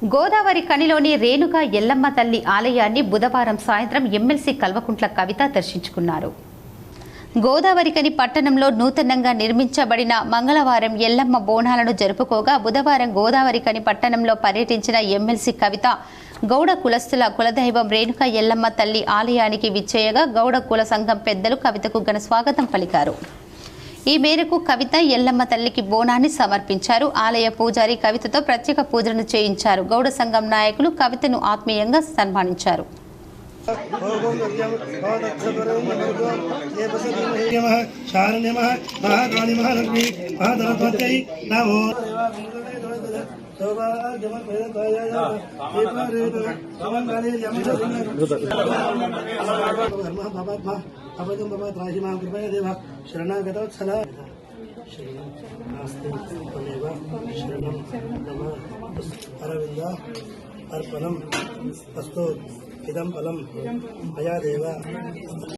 గోదావరి కనిలోని రేణుకా ఎల్లమ్మ తల్లి ఆలయాన్ని బుధవారం సాయంత్రం ఎమ్మెల్సీ కల్వకుంట్ల కవిత దర్శించుకున్నారు. గోదావరికని పట్టణంలో నూతనంగా నిర్మించబడిన మంగళవారం ఎల్లమ్మ బోనాలను జరుపుకోగా బుధవారం గోదావరికని పట్టణంలో పర్యటించిన ఎమ్మెల్సీ కవిత గౌడ కులస్తుల కులదైవం రేణుకా ఎల్లమ్మ తల్లి ఆలయానికి విచ్చేయగా గౌడ కుల సంఘం పెద్దలు కవితకు ఘన స్వాగతం పలికారు. ఈ మేరకు కవిత ఎల్లమ్మ తల్లికి బోనాన్ని సమర్పించారు. ఆలయ పూజారి కవితతో ప్రత్యేక పూజలను చేయించారు. గౌడ సంఘం నాయకులు కవితను ఆత్మీయంగా సన్మానించారు. अर्पणम् अस्तु इदं फलम् मया देव।